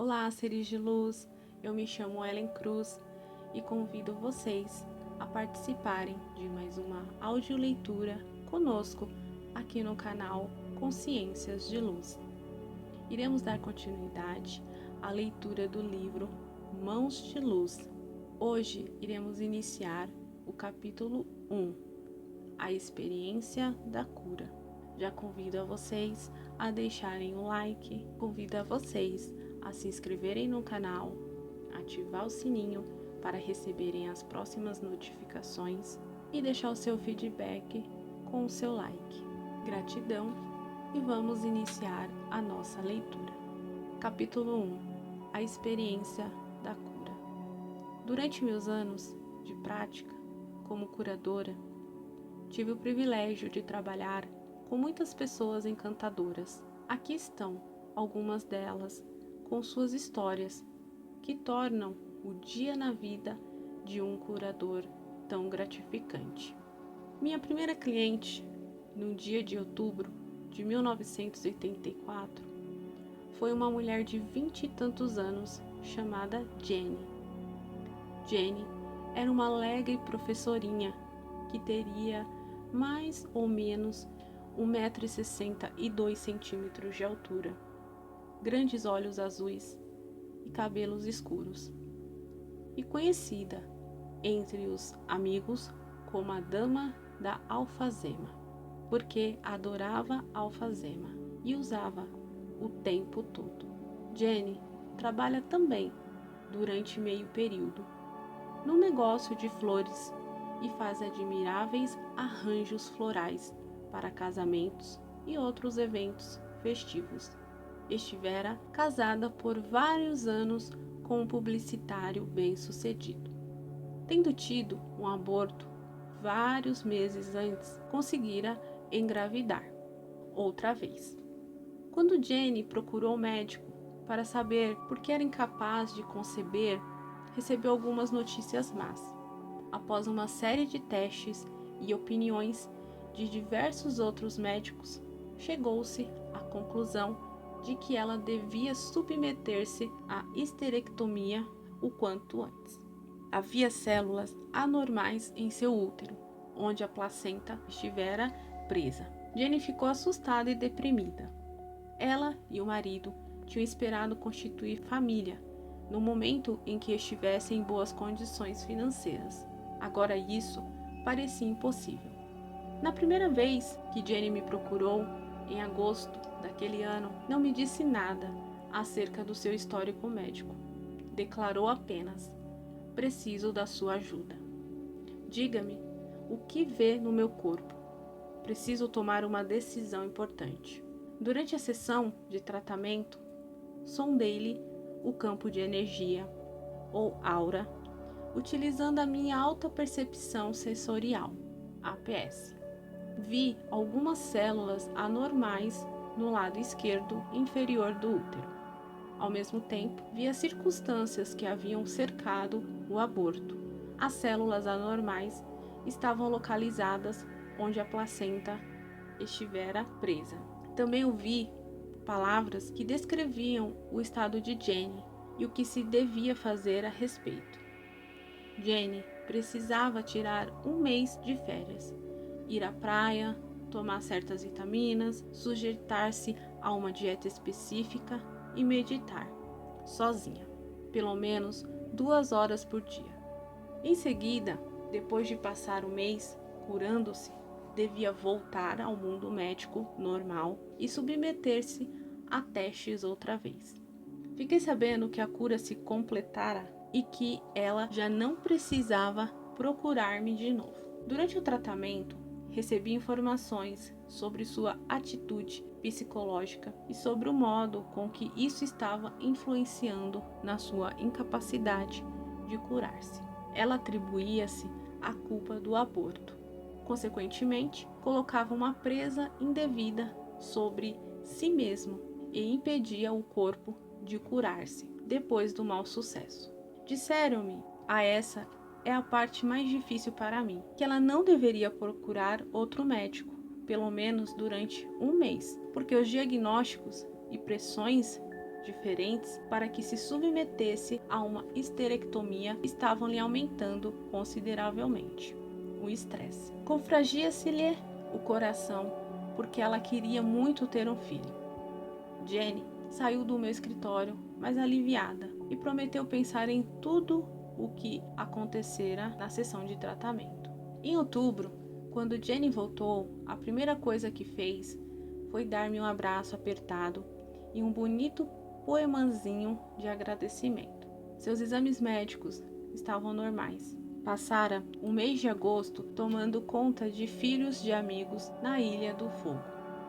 Olá, seres de luz, eu me chamo Ellen Cruz e convido vocês a participarem de mais uma audioleitura conosco aqui no canal Consciências de Luz. Iremos dar continuidade à leitura do livro Mãos de Luz. Hoje iremos iniciar o capítulo 1, a experiência da cura. Já convido a vocês a deixarem o like, convido a vocês a se inscreverem no canal, ativar o sininho para receberem as próximas notificações e deixar o seu feedback com o seu like. Gratidão e vamos iniciar a nossa leitura. Capítulo 1. A experiência da cura. Durante meus anos de prática como curadora, tive o privilégio de trabalhar com muitas pessoas encantadoras. Aqui estão algumas delas com suas histórias que tornam o dia na vida de um curador tão gratificante. Minha primeira cliente, no dia de outubro de 1984, foi uma mulher de 20 e tantos anos chamada Jenny. Jenny era uma alegre professorinha que teria mais ou menos 1,62 m e 2 centímetros de altura, grandes olhos azuis e cabelos escuros, e conhecida entre os amigos como a Dama da Alfazema, porque adorava alfazema e usava o tempo todo. Jenny trabalha também durante meio período num negócio de flores e faz admiráveis arranjos florais para casamentos e outros eventos festivos. Estivera casada por vários anos com um publicitário bem-sucedido. Tendo tido um aborto vários meses antes, conseguira engravidar outra vez. Quando Jenny procurou o médico para saber por que era incapaz de conceber, recebeu algumas notícias más. Após uma série de testes e opiniões de diversos outros médicos, chegou-se à conclusão de que ela devia submeter-se à histerectomia o quanto antes. Havia células anormais em seu útero, onde a placenta estivera presa. Jenny ficou assustada e deprimida. Ela e o marido tinham esperado constituir família no momento em que estivessem em boas condições financeiras. Agora isso parecia impossível. Na primeira vez que Jenny me procurou, em agosto daquele ano, não me disse nada acerca do seu histórico médico. Declarou apenas: preciso da sua ajuda. Diga-me o que vê no meu corpo. Preciso tomar uma decisão importante. Durante a sessão de tratamento, sondei-lhe o campo de energia, ou aura, utilizando a minha alta percepção sensorial, APS. Vi algumas células anormais no lado esquerdo inferior do útero. Ao mesmo tempo, vi as circunstâncias que haviam cercado o aborto. As células anormais estavam localizadas onde a placenta estivera presa. Também ouvi palavras que descreviam o estado de Jenny e o que se devia fazer a respeito. Jenny precisava tirar 1 mês de férias, ir à praia, tomar certas vitaminas, sujeitar-se a uma dieta específica e meditar, sozinha, pelo menos 2 horas por dia. Em seguida, depois de passar 1 mês curando-se, devia voltar ao mundo médico normal e submeter-se a testes outra vez. Fiquei sabendo que a cura se completara e que ela já não precisava procurar-me de novo. Durante o tratamento, recebi informações sobre sua atitude psicológica e sobre o modo com que isso estava influenciando na sua incapacidade de curar-se. Ela atribuía-se a culpa do aborto. Consequentemente, colocava uma presa indevida sobre si mesmo e impedia o corpo de curar-se depois do mau sucesso. Disseram-me, essa é a parte mais difícil para mim, que ela não deveria procurar outro médico, pelo menos durante 1 mês, porque os diagnósticos e pressões diferentes para que se submetesse a uma histerectomia estavam lhe aumentando consideravelmente o estresse. Confragia-se-lhe o coração porque ela queria muito ter um filho. Jenny saiu do meu escritório mais aliviada e prometeu pensar em tudo o que acontecera na sessão de tratamento. Em outubro, quando Jenny voltou, a primeira coisa que fez foi dar-me um abraço apertado e um bonito poemazinho de agradecimento. Seus exames médicos estavam normais. Passara o mês de agosto tomando conta de filhos de amigos na Ilha do Fogo.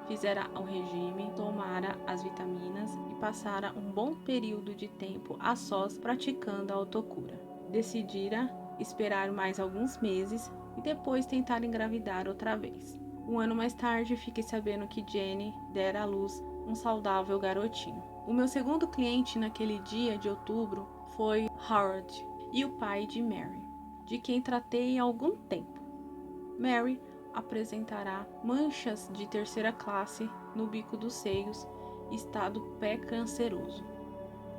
Fizera o regime, tomara as vitaminas e passara um bom período de tempo a sós praticando a autocura. Decidira esperar mais alguns meses e depois tentar engravidar outra vez. Um ano mais tarde, fiquei sabendo que Jenny dera à luz um saudável garotinho. O meu segundo cliente naquele dia de outubro foi Howard e o pai de Mary, de quem tratei há algum tempo. Mary apresentará manchas de terceira classe no bico dos seios, estado pré-canceroso,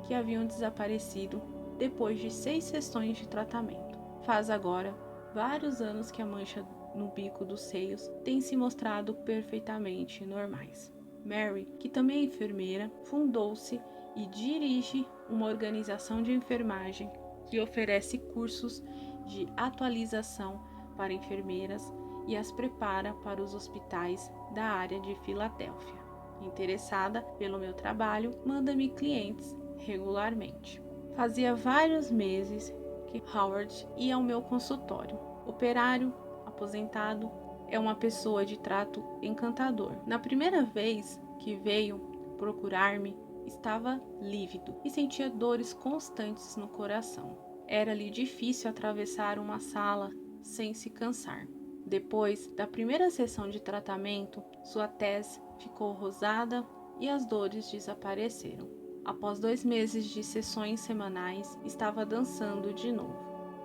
que haviam desaparecido depois de 6 sessões de tratamento. Faz agora vários anos que a mancha no bico dos seios tem se mostrado perfeitamente normais. Mary, que também é enfermeira, fundou-se e dirige uma organização de enfermagem que oferece cursos de atualização para enfermeiras e as prepara para os hospitais da área de Filadélfia. Interessada pelo meu trabalho, manda-me clientes regularmente. Fazia vários meses que Howard ia ao meu consultório. Operário, aposentado, é uma pessoa de trato encantador. Na primeira vez que veio procurar-me, estava lívido e sentia dores constantes no coração. Era-lhe difícil atravessar uma sala sem se cansar. Depois da primeira sessão de tratamento, sua tez ficou rosada e as dores desapareceram. Após 2 meses de sessões semanais, estava dançando de novo.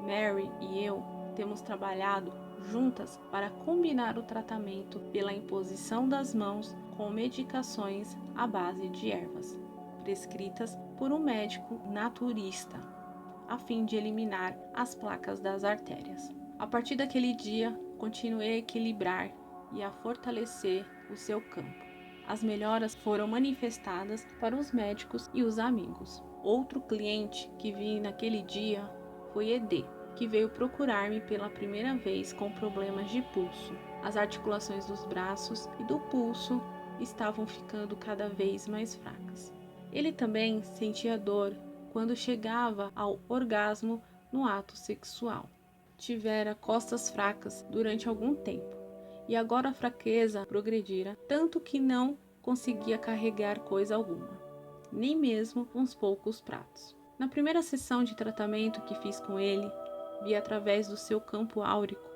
Mary e eu temos trabalhado juntas para combinar o tratamento pela imposição das mãos com medicações à base de ervas, prescritas por um médico naturista, a fim de eliminar as placas das artérias. A partir daquele dia, continuei a equilibrar e a fortalecer o seu campo. As melhoras foram manifestadas para os médicos e os amigos. Outro cliente que vi naquele dia foi Ed, que veio procurar-me pela primeira vez com problemas de pulso. As articulações dos braços e do pulso estavam ficando cada vez mais fracas. Ele também sentia dor quando chegava ao orgasmo no ato sexual. Tivera costas fracas durante algum tempo, e agora a fraqueza progredira tanto que não conseguia carregar coisa alguma, nem mesmo uns poucos pratos. Na primeira sessão de tratamento que fiz com ele, vi através do seu campo áurico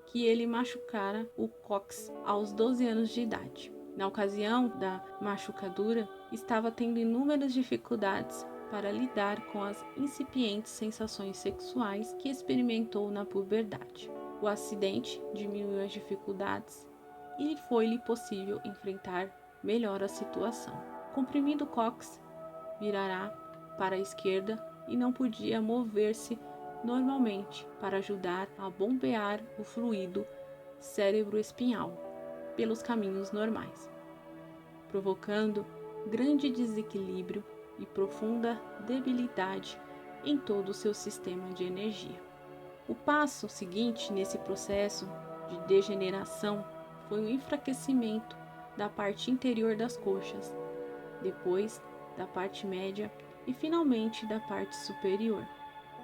que ele machucara o cóccix aos 12 anos de idade. Na ocasião da machucadura, estava tendo inúmeras dificuldades para lidar com as incipientes sensações sexuais que experimentou na puberdade. O acidente diminuiu as dificuldades e foi-lhe possível enfrentar melhor a situação. Comprimido o cóccix, virará para a esquerda e não podia mover-se normalmente para ajudar a bombear o fluido cérebro-espinhal pelos caminhos normais, provocando grande desequilíbrio e profunda debilidade em todo o seu sistema de energia. O passo seguinte nesse processo de degeneração foi o enfraquecimento da parte interior das coxas, depois da parte média e finalmente da parte superior.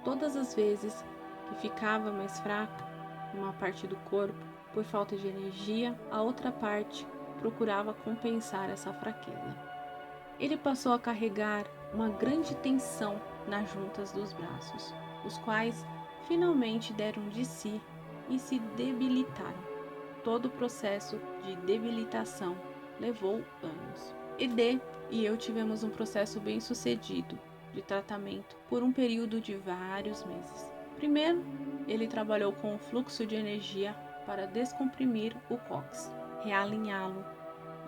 Todas as vezes que ficava mais fraca uma parte do corpo por falta de energia, a outra parte procurava compensar essa fraqueza. Ele passou a carregar uma grande tensão nas juntas dos braços, os quais finalmente deram de si e se debilitaram. Todo o processo de debilitação levou anos. Ed e eu tivemos um processo bem sucedido de tratamento por um período de vários meses. Primeiro, ele trabalhou com o fluxo de energia para descomprimir o cóccix, realinhá-lo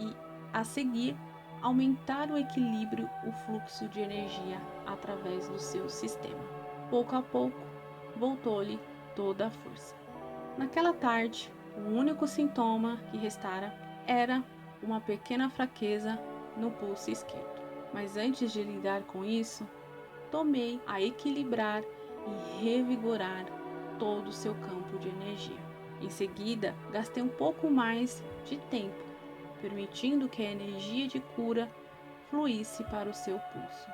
e, a seguir, aumentar o equilíbrio, o fluxo de energia através do seu sistema. Pouco a pouco, voltou-lhe toda a força. Naquela tarde, o único sintoma que restara era uma pequena fraqueza no pulso esquerdo. Mas antes de lidar com isso, tomei a equilibrar e revigorar todo o seu campo de energia. Em seguida, gastei um pouco mais de tempo, permitindo que a energia de cura fluísse para o seu pulso.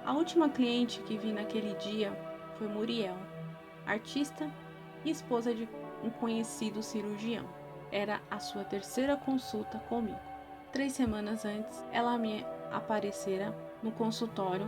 A última cliente que vi naquele dia foi Muriel, artista e esposa de um conhecido cirurgião. Era a sua terceira consulta comigo. 3 semanas antes, ela me aparecera no consultório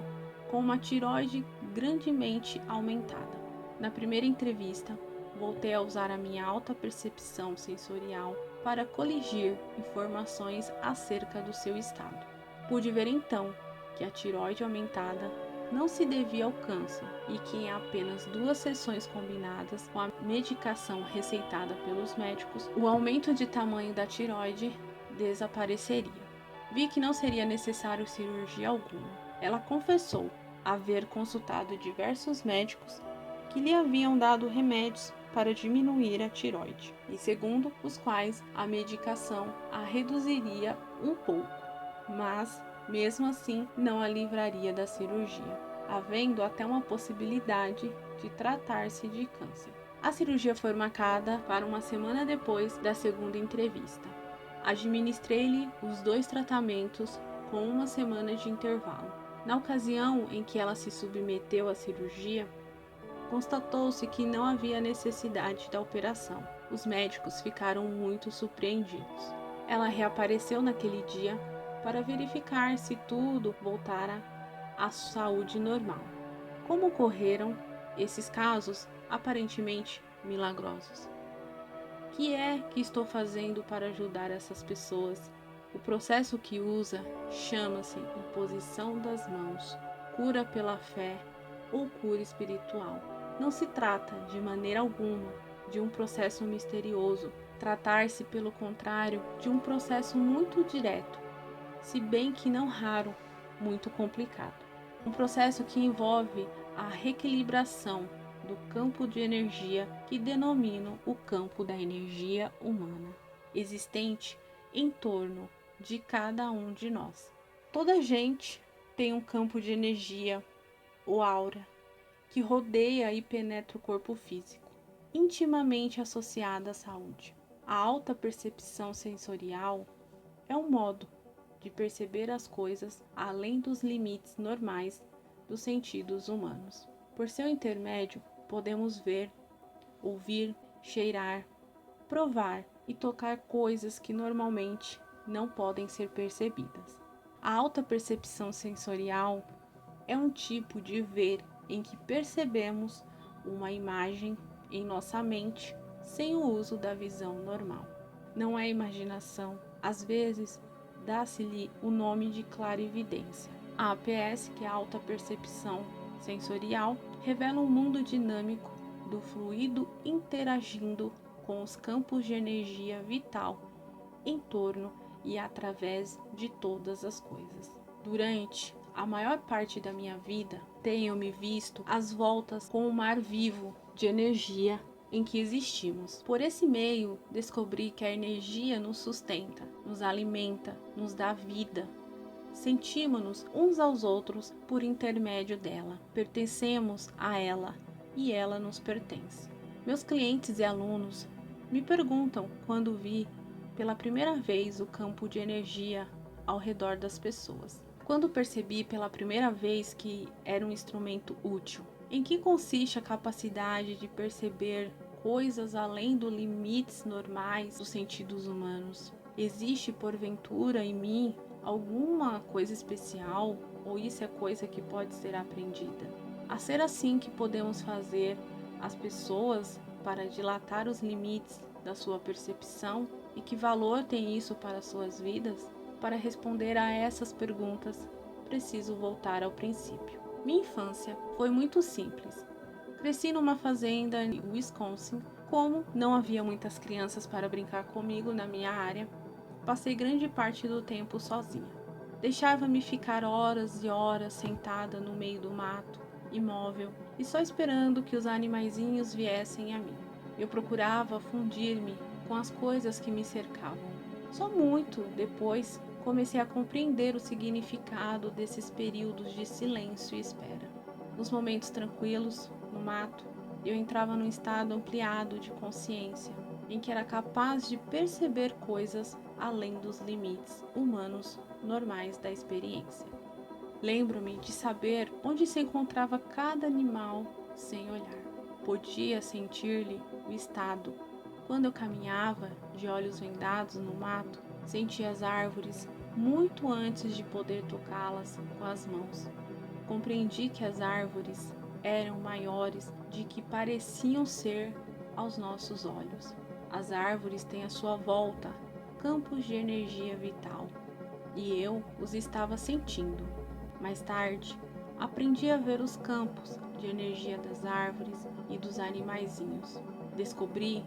com uma tireoide grandemente aumentada. Na primeira entrevista, voltei a usar a minha alta percepção sensorial para coligir informações acerca do seu estado. Pude ver então que a tireoide aumentada não se devia ao câncer e que em apenas 2 sessões combinadas com a medicação receitada pelos médicos, o aumento de tamanho da tireoide desapareceria. Vi que não seria necessário cirurgia alguma. Ela confessou haver consultado diversos médicos que lhe haviam dado remédios para diminuir a tireoide, e segundo os quais a medicação a reduziria um pouco, mas mesmo assim não a livraria da cirurgia, havendo até uma possibilidade de tratar-se de câncer. A cirurgia foi marcada para uma semana depois da segunda entrevista. Administrei-lhe os 2 tratamentos com uma semana de intervalo. Na ocasião em que ela se submeteu à cirurgia, constatou-se que não havia necessidade da operação. Os médicos ficaram muito surpreendidos. Ela reapareceu naquele dia para verificar se tudo voltara à saúde normal. Como ocorreram esses casos aparentemente milagrosos? O que é que estou fazendo para ajudar essas pessoas? O processo que usa chama-se imposição das mãos, cura pela fé ou cura espiritual. Não se trata, de maneira alguma, de um processo misterioso. Tratar-se, pelo contrário, de um processo muito direto, se bem que não raro, muito complicado. Um processo que envolve a reequilibração do campo de energia que denomino o campo da energia humana, existente em torno de cada um de nós. Toda gente tem um campo de energia, ou aura, que rodeia e penetra o corpo físico, intimamente associada à saúde. A alta percepção sensorial é um modo de perceber as coisas além dos limites normais dos sentidos humanos. Por seu intermédio, podemos ver, ouvir, cheirar, provar e tocar coisas que normalmente não podem ser percebidas. A alta percepção sensorial é um tipo de ver em que percebemos uma imagem em nossa mente sem o uso da visão normal. Não é imaginação, às vezes dá-se-lhe o nome de clarividência. A APS, que é a alta percepção sensorial, revela um mundo dinâmico do fluido interagindo com os campos de energia vital em torno e através de todas as coisas. Durante a maior parte da minha vida, tenho me visto às voltas com o mar vivo de energia em que existimos. Por esse meio, descobri que a energia nos sustenta, nos alimenta, nos dá vida. Sentimos-nos uns aos outros por intermédio dela. Pertencemos a ela e ela nos pertence. Meus clientes e alunos me perguntam quando vi pela primeira vez o campo de energia ao redor das pessoas. Quando percebi pela primeira vez que era um instrumento útil. Em que consiste a capacidade de perceber coisas além dos limites normais dos sentidos humanos? Existe, porventura, em mim alguma coisa especial, ou isso é coisa que pode ser aprendida? A ser assim que podemos fazer as pessoas para dilatar os limites da sua percepção? E que valor tem isso para suas vidas? Para responder a essas perguntas, preciso voltar ao princípio. Minha infância foi muito simples. Cresci numa fazenda em Wisconsin. Como não havia muitas crianças para brincar comigo na minha área, passei grande parte do tempo sozinha. Deixava-me ficar horas e horas sentada no meio do mato, imóvel, e só esperando que os animaizinhos viessem a mim. Eu procurava fundir-me com as coisas que me cercavam. Só muito depois comecei a compreender o significado desses períodos de silêncio e espera. Nos momentos tranquilos, no mato, eu entrava num estado ampliado de consciência, em que era capaz de perceber coisas além dos limites humanos normais da experiência. Lembro-me de saber onde se encontrava cada animal sem olhar. Podia sentir-lhe o estado. Quando eu caminhava, de olhos vendados no mato, sentia as árvores muito antes de poder tocá-las com as mãos. Compreendi que as árvores eram maiores de que pareciam ser aos nossos olhos. As árvores têm à sua volta campos de energia vital, e eu os estava sentindo. Mais tarde, aprendi a ver os campos de energia das árvores e dos animaizinhos. Descobri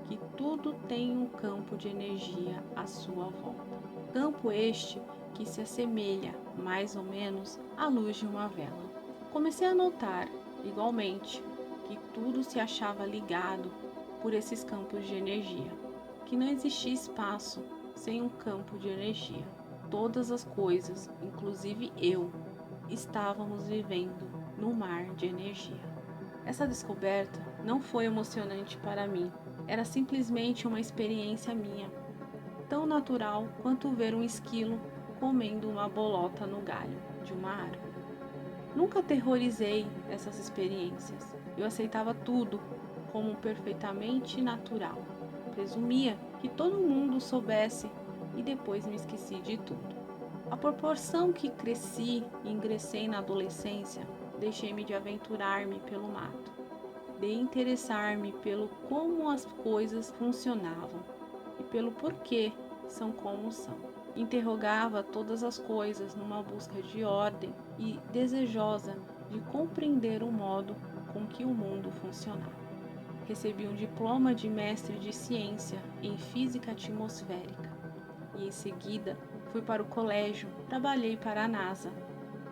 que tudo tem um campo de energia à sua volta. Campo este que se assemelha, mais ou menos, à luz de uma vela. Comecei a notar, igualmente, que tudo se achava ligado por esses campos de energia, que não existia espaço sem um campo de energia. Todas as coisas, inclusive eu, estávamos vivendo num mar de energia. Essa descoberta não foi emocionante para mim, era simplesmente uma experiência minha, tão natural quanto ver um esquilo comendo uma bolota no galho de uma árvore. Nunca aterrorizei essas experiências. Eu aceitava tudo como perfeitamente natural. Presumia que todo mundo soubesse e depois me esqueci de tudo. À proporção que cresci e ingressei na adolescência, deixei-me de aventurar-me pelo mato, de interessar-me pelo como as coisas funcionavam e pelo porquê são como são. Interrogava todas as coisas numa busca de ordem e desejosa de compreender o modo com que o mundo funcionava. Recebi um diploma de mestre de ciência em física atmosférica e em seguida fui para o colégio, trabalhei para a NASA,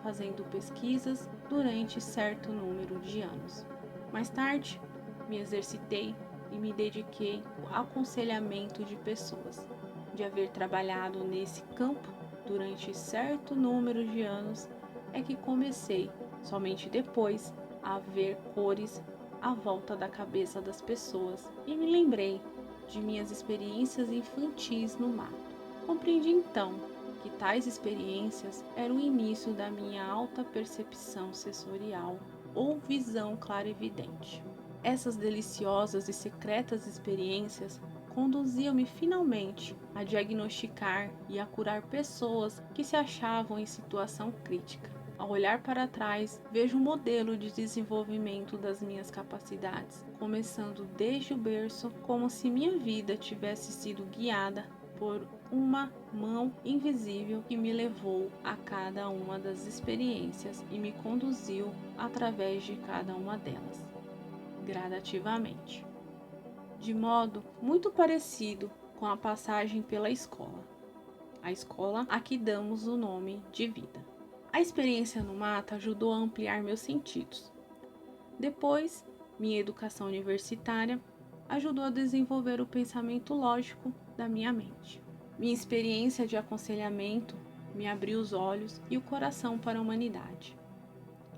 fazendo pesquisas durante certo número de anos. Mais tarde, me exercitei e me dediquei ao aconselhamento de pessoas. De haver trabalhado nesse campo durante certo número de anos, é que comecei, somente depois, a ver cores à volta da cabeça das pessoas e me lembrei de minhas experiências infantis no mato. Compreendi então que tais experiências eram o início da minha alta percepção sensorial ou visão clarividente. Essas deliciosas e secretas experiências conduziam-me finalmente a diagnosticar e a curar pessoas que se achavam em situação crítica. Ao olhar para trás, vejo um modelo de desenvolvimento das minhas capacidades, começando desde o berço, como se minha vida tivesse sido guiada por uma mão invisível que me levou a cada uma das experiências e me conduziu através de cada uma delas, gradativamente, de modo muito parecido com a passagem pela escola. A escola a que damos o nome de vida. A experiência no mato ajudou a ampliar meus sentidos. Depois, minha educação universitária ajudou a desenvolver o pensamento lógico da minha mente. Minha experiência de aconselhamento me abriu os olhos e o coração para a humanidade.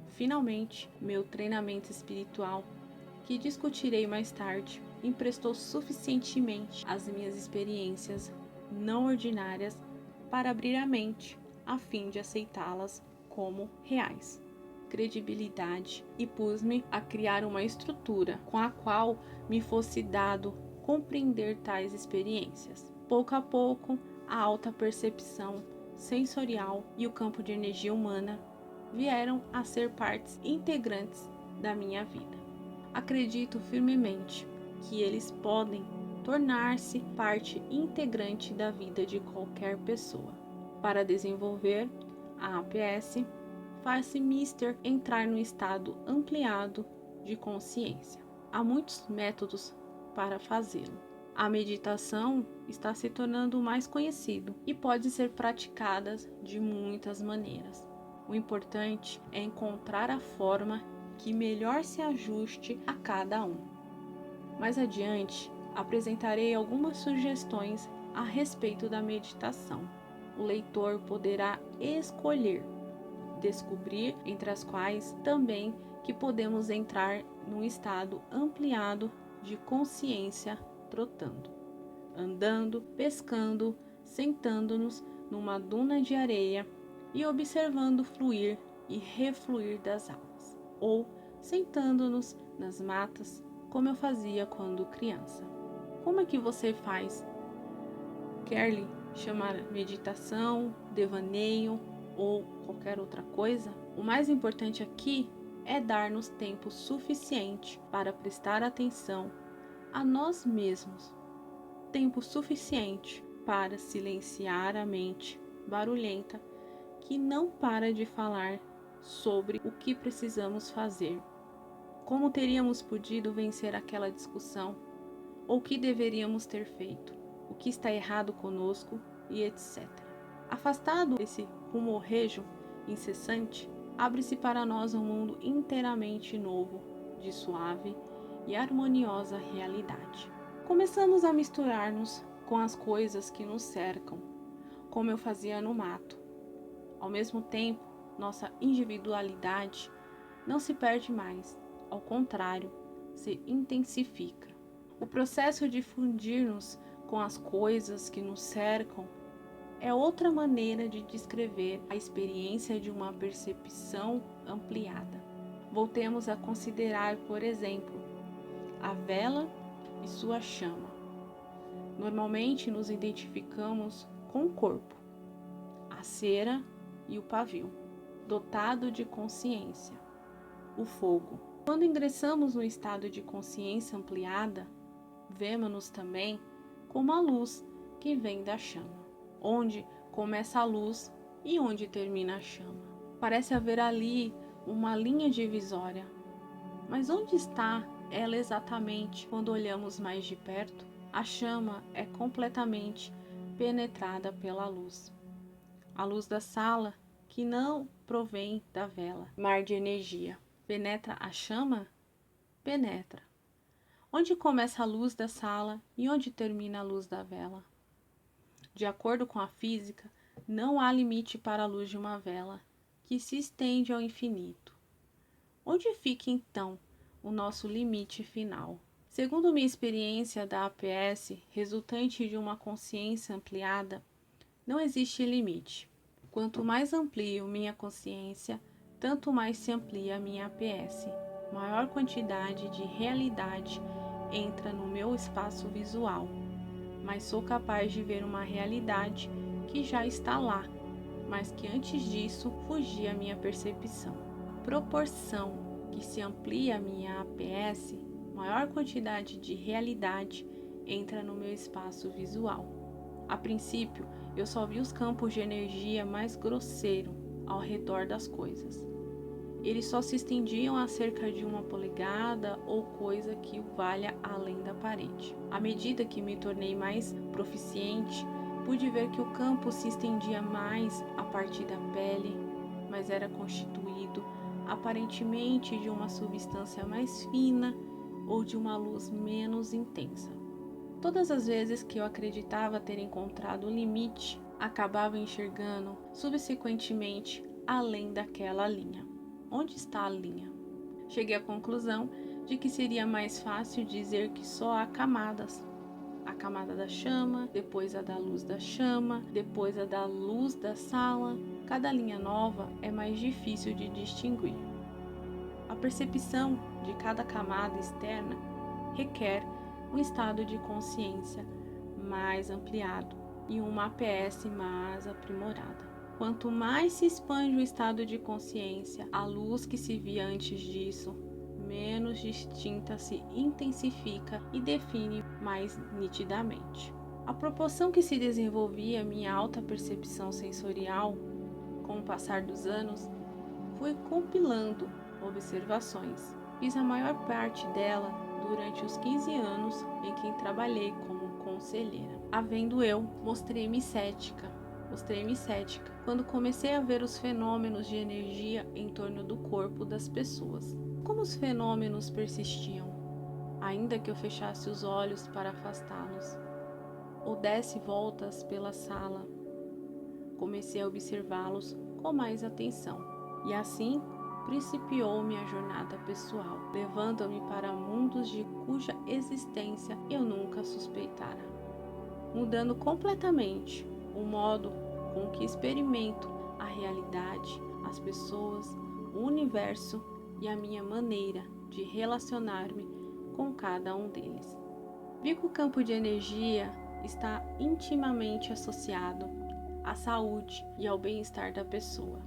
Finalmente, meu treinamento espiritual, que discutirei mais tarde, emprestou suficientemente às minhas experiências não ordinárias para abrir a mente, a fim de aceitá-las como reais, credibilidade, e pus-me a criar uma estrutura com a qual me fosse dado compreender tais experiências. Pouco a pouco, a alta percepção sensorial e o campo de energia humana vieram a ser partes integrantes da minha vida. Acredito firmemente que eles podem tornar-se parte integrante da vida de qualquer pessoa. Para desenvolver a APS, faz-se mister entrar no estado ampliado de consciência. Há muitos métodos para fazê-lo. A meditação está se tornando mais conhecido e pode ser praticada de muitas maneiras. O importante é encontrar a forma que melhor se ajuste a cada um. Mais adiante, apresentarei algumas sugestões a respeito da meditação. O leitor poderá escolher, descobrir entre as quais também que podemos entrar num estado ampliado de consciência trotando, andando, pescando, sentando-nos numa duna de areia e observando o fluir e refluir das águas, ou sentando-nos nas matas, como eu fazia quando criança. Como é que você faz? Quer lhe chamar meditação, devaneio ou qualquer outra coisa? O mais importante aqui é dar-nos tempo suficiente para prestar atenção a nós mesmos, tempo suficiente para silenciar a mente barulhenta que não para de falar sobre o que precisamos fazer, como teríamos podido vencer aquela discussão, ou o que deveríamos ter feito, o que está errado conosco e etc. Afastado desse rumorrejo incessante, abre-se para nós um mundo inteiramente novo, de suave e harmoniosa realidade. Começamos a misturar-nos com as coisas que nos cercam, como eu fazia no mato. Ao mesmo tempo, nossa individualidade não se perde mais, ao contrário, se intensifica. O processo de fundir-nos com as coisas que nos cercam é outra maneira de descrever a experiência de uma percepção ampliada. Voltemos a considerar, por exemplo, a vela e sua chama. Normalmente nos identificamos com o corpo, a cera e o pavio, dotado de consciência, o fogo. Quando ingressamos no estado de consciência ampliada, vemos-nos também como a luz que vem da chama, onde começa a luz e onde termina a chama. Parece haver ali uma linha divisória, mas onde está ela exatamente quando olhamos mais de perto? A chama é completamente penetrada pela luz. A luz da sala, que não provém da vela, mar de energia. Penetra a chama? Penetra. Onde começa a luz da sala e onde termina a luz da vela? De acordo com a física, não há limite para a luz de uma vela, que se estende ao infinito. Onde fica então o nosso limite final? Segundo minha experiência da APS, resultante de uma consciência ampliada, não existe limite. Quanto mais amplio minha consciência, tanto mais se amplia a minha APS. Maior quantidade de realidade entra no meu espaço visual, mas sou capaz de ver uma realidade que já está lá, mas que antes disso fugia à minha percepção. A proporção que se amplia a minha APS, maior quantidade de realidade entra no meu espaço visual. A princípio, eu só vi os campos de energia mais grosseiro ao redor das coisas. Eles só se estendiam a cerca de 1 polegada ou coisa que valha além da parede. À medida que me tornei mais proficiente, pude ver que o campo se estendia mais a partir da pele, mas era constituído aparentemente de uma substância mais fina ou de uma luz menos intensa. Todas as vezes que eu acreditava ter encontrado o limite, acabava enxergando subsequentemente além daquela linha. Onde está a linha? Cheguei à conclusão de que seria mais fácil dizer que só há camadas. A camada da chama, depois a da luz da chama, depois a da luz da sala. Cada linha nova é mais difícil de distinguir. A percepção de cada camada externa requer um estado de consciência mais ampliado e uma APS mais aprimorada. Quanto mais se expande o estado de consciência, a luz que se via antes disso, menos distinta se intensifica e define mais nitidamente. A proporção que se desenvolvia minha alta percepção sensorial, com o passar dos anos, fui compilando observações. Fiz a maior parte dela durante os 15 anos em que trabalhei como conselheira. Havendo eu, mostrei-me cética quando comecei a ver os fenômenos de energia em torno do corpo das pessoas. Como os fenômenos persistiam, ainda que eu fechasse os olhos para afastá-los, ou desse voltas pela sala, comecei a observá-los com mais atenção. E assim principiou minha jornada pessoal, levando-me para mundos de cuja existência eu nunca suspeitara, mudando completamente o modo com que experimento a realidade, as pessoas, o universo e a minha maneira de relacionar-me com cada um deles. Vi que o campo de energia está intimamente associado à saúde e ao bem-estar da pessoa.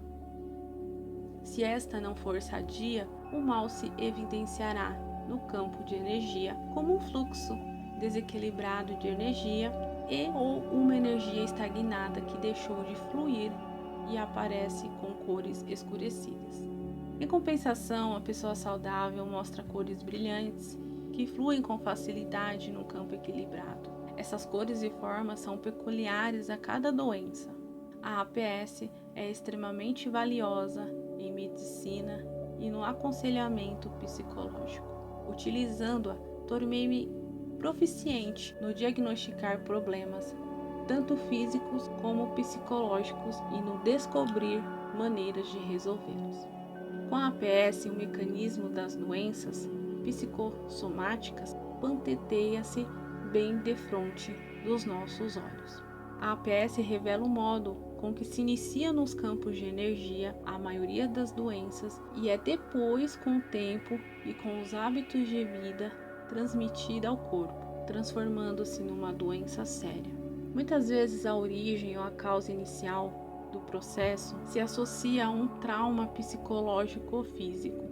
Se esta não for sadia, o mal se evidenciará no campo de energia como um fluxo desequilibrado de energia ou uma energia estagnada que deixou de fluir e aparece com cores escurecidas. Em compensação, a pessoa saudável mostra cores brilhantes que fluem com facilidade no campo equilibrado. Essas cores e formas são peculiares a cada doença. A APS é extremamente valiosa em medicina e no aconselhamento psicológico. Utilizando-a, tornei-me proficiente no diagnosticar problemas, tanto físicos como psicológicos, e no descobrir maneiras de resolvê-los. Com a APS, o mecanismo das doenças psicossomáticas panteteia-se bem defronte dos nossos olhos. A APS revela o modo com que se inicia nos campos de energia a maioria das doenças e é depois, com o tempo e com os hábitos de vida, transmitida ao corpo, transformando-se numa doença séria. Muitas vezes a origem ou a causa inicial do processo se associa a um trauma psicológico ou físico,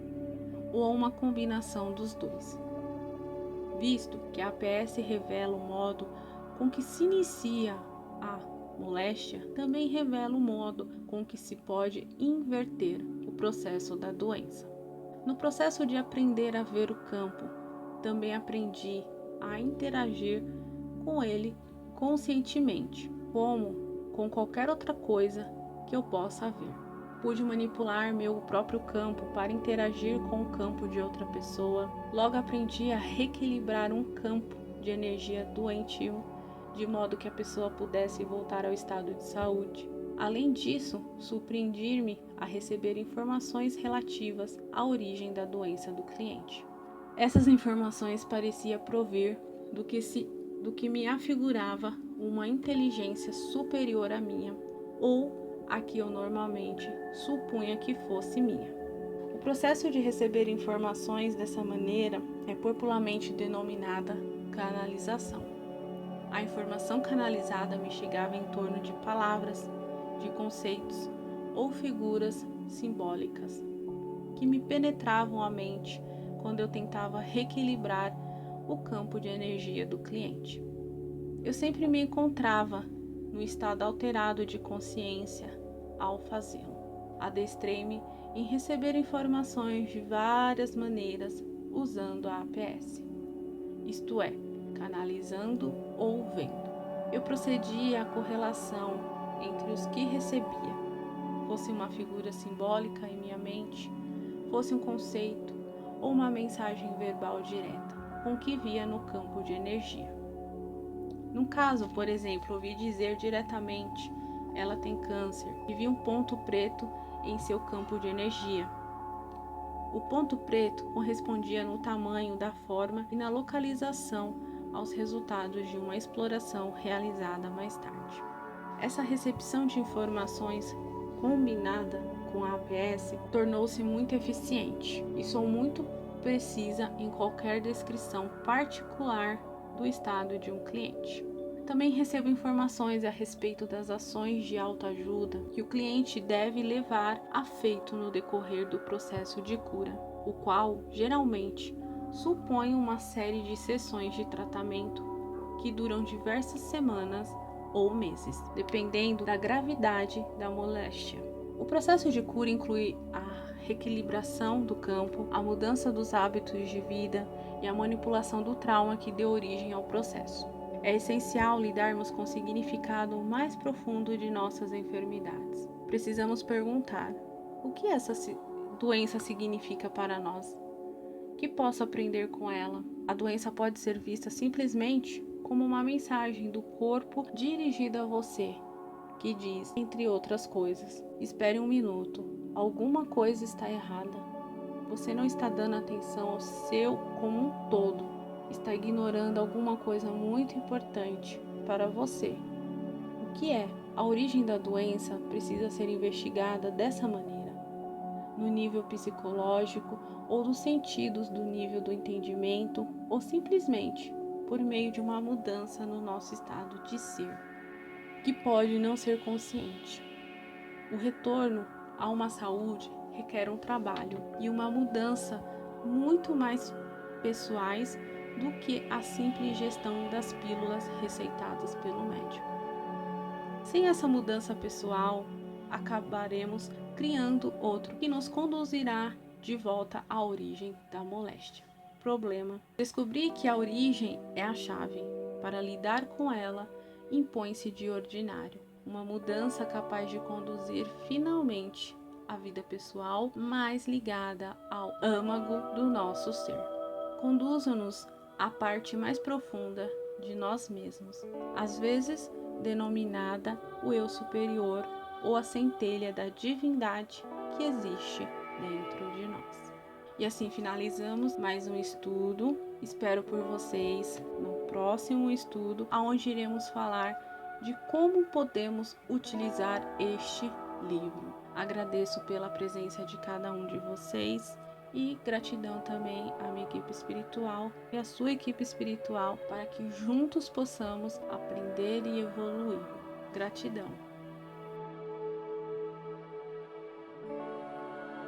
ou a uma combinação dos dois. Visto que a APS revela o modo com que se inicia a moléstia, também revela o modo com que se pode inverter o processo da doença. No processo de aprender a ver o campo, também aprendi a interagir com ele conscientemente, como com qualquer outra coisa que eu possa ver. Pude manipular meu próprio campo para interagir com o campo de outra pessoa. Logo aprendi a reequilibrar um campo de energia doentio, de modo que a pessoa pudesse voltar ao estado de saúde. Além disso, surpreendi-me a receber informações relativas à origem da doença do cliente. Essas informações pareciam provir do que me afigurava uma inteligência superior à minha, ou a que eu normalmente supunha que fosse minha. O processo de receber informações dessa maneira é popularmente denominada canalização. A informação canalizada me chegava em torno de palavras, de conceitos ou figuras simbólicas que me penetravam a mente quando eu tentava reequilibrar o campo de energia do cliente. Eu sempre me encontrava no estado alterado de consciência ao fazê-lo. Adestrei-me em receber informações de várias maneiras usando a APS, isto é, canalizando ou vendo. Eu procedia à correlação entre os que recebia, fosse uma figura simbólica em minha mente, fosse um conceito ou uma mensagem verbal direta, com o que via no campo de energia. Num caso, por exemplo, ouvi dizer diretamente: ela tem câncer, e vi um ponto preto em seu campo de energia. O ponto preto correspondia no tamanho, da forma e na localização aos resultados de uma exploração realizada mais tarde. Essa recepção de informações combinada com a APS tornou-se muito eficiente e sou muito precisa em qualquer descrição particular do estado de um cliente. Também recebo informações a respeito das ações de autoajuda que o cliente deve levar a feito no decorrer do processo de cura, o qual geralmente supõe uma série de sessões de tratamento que duram diversas semanas ou meses, dependendo da gravidade da moléstia. O processo de cura inclui a reequilibração do campo, a mudança dos hábitos de vida e a manipulação do trauma que deu origem ao processo. É essencial lidarmos com o significado mais profundo de nossas enfermidades. Precisamos perguntar: o que essa doença significa para nós? Que posso aprender com ela? A doença pode ser vista simplesmente como uma mensagem do corpo dirigida a você, que diz, entre outras coisas: espere um minuto, alguma coisa está errada. Você não está dando atenção ao seu como um todo, está ignorando alguma coisa muito importante para você. O que é? A origem da doença precisa ser investigada dessa maneira, no nível psicológico ou dos sentidos, do nível do entendimento, ou simplesmente por meio de uma mudança no nosso estado de ser, que pode não ser consciente. O retorno a uma saúde requer um trabalho e uma mudança muito mais pessoais do que a simples gestão das pílulas receitadas pelo médico. Sem essa mudança pessoal, acabaremos criando outro que nos conduzirá de volta à origem da moléstia. Problema: descobrir que a origem é a chave. Para lidar com ela, impõe-se de ordinário uma mudança capaz de conduzir finalmente a vida pessoal mais ligada ao âmago do nosso ser. Conduza-nos à parte mais profunda de nós mesmos, às vezes denominada o eu superior ou a centelha da divindade que existe dentro de nós. E assim finalizamos mais um estudo. Espero por vocês no próximo estudo, onde iremos falar de como podemos utilizar este livro. Agradeço pela presença de cada um de vocês e gratidão também à minha equipe espiritual e à sua equipe espiritual, para que juntos possamos aprender e evoluir. Gratidão.